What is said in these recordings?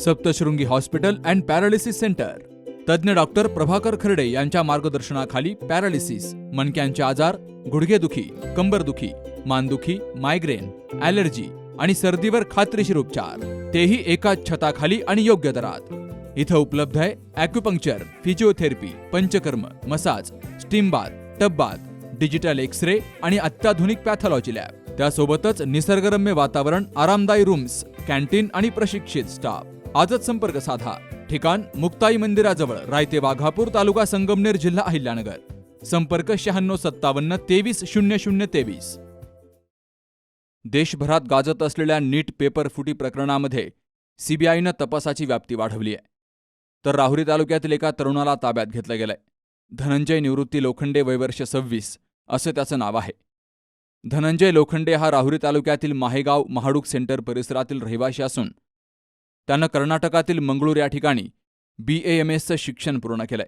Saptashrungi hospital and paralysis centre. तज्ज्ञ doctor Prabhakar खर्डे यांच्या मार्गदर्शनाखाली पॅरालिसिस, मणक्यांचे आजार, गुडघेदुखी, कंबरदुखी, मानदुखी, मायग्रेन, ॲलर्जी आणि सर्दीवर खात्रीशीर उपचार, तेही एकाच छताखाली आणि योग्य दरात. इथं उपलब्ध आहे acupuncture, physiotherapy, panchakarma, massage, steam bath, tub bath, digital X-ray आणि अत्याधुनिक पॅथॉलॉजी लॅब. त्यासोबतच निसर्गरम्य वातावरण, आरामदायी रूम्स, कॅन्टीन आणि प्रशिक्षित स्टाफ. आजच संपर्क साधा. ठिकाण मुक्ताई मंदिराजवळ, रायते वाघापूर, तालुका संगमनेर, जिल्हा अहिल्यानगर. संपर्क 9657 230023. देशभरात गाजत असलेल्या नीट पेपर फुटी प्रकरणामध्ये सीबीआयनं तपासाची व्याप्ती वाढवली आहे. तर राहुरी तालुक्यातील एका तरुणाला ताब्यात घेतलं गेलंय. धनंजय निवृत्ती लोखंडे, वय वर्ष 26 असं त्याचं नाव आहे. धनंजय लोखंडे हा राहुरी तालुक्यातील माहेगाव महाडूक सेंटर परिसरातील रहिवासी असून त्यानं कर्नाटकातील मंगळूर या ठिकाणी BAMSचं शिक्षण पूर्ण केलंय.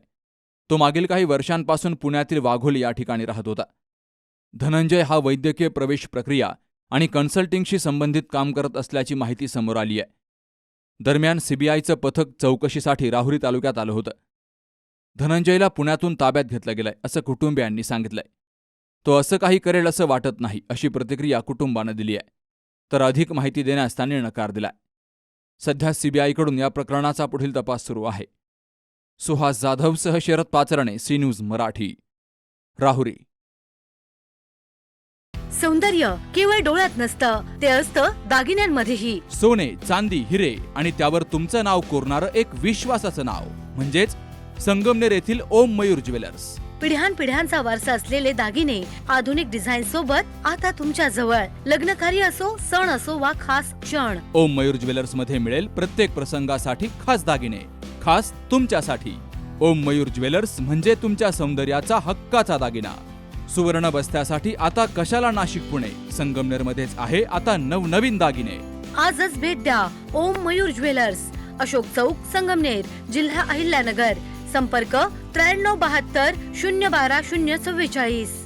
तो मागील काही वर्षांपासून पुण्यातील वाघोली या ठिकाणी राहत होता. धनंजय हा वैद्यकीय प्रवेश प्रक्रिया आणि कन्सल्टिंगशी संबंधित काम करत असल्याची माहिती समोर आली आहे. दरम्यान सीबीआयचं पथक चौकशीसाठी राहुरी तालुक्यात आलं होतं. धनंजयला पुण्यातून ताब्यात घेतलं गेलंय असं कुटुंबियांनी सांगितलंय. तो असं काही करेल असं वाटत नाही अशी प्रतिक्रिया कुटुंबानं दिली आहे. तर अधिक माहिती देण्यास त्याने नकार दिलाय. सध्या सीबीआयकडून या प्रकरणाचा पुढील तपास सुरू आहे. सुहास जाधवसह शरद पाचरणे, सी न्यूज मराठी, राहुरी. सौंदर्य केवळ डोळ्यात नसतं, ते असतं दागिन्यांमध्येही. सोने, चांदी, हिरे आणि त्यावर तुमचं नाव कोरणारं एक विश्वासाचं नाव म्हणजेच संगमनेर येथील ओम मयूर ज्वेलर्स. पिढ्यानपिढ्यांचा वारसा असलेले दागिने आधुनिक डिझाईन सोबत आता तुमच्या जवळ. लग्नकार्य असो, सण असो वा खास क्षण, ओम मयूर ज्वेलर्स मध्ये मिळेल प्रत्येक प्रसंगासाठी खास दागिने, खास तुमच्यासाठी. ओम मयूर ज्वेलर्स म्हणजे तुमच्या सौंदर्याचा हक्काचा दागिना. सुवर्ण बस्त्यासाठी आता कशाला नाशिक, पुणे, संगमनेरमध्येच आहे आता नवनवीन दागिने. आजच भेट द्या ओम मयूर ज्वेलर्स, अशोक चौक, संगमनेर, जिल्हा अहिल्यानगर. संपर्क 9372 012 044.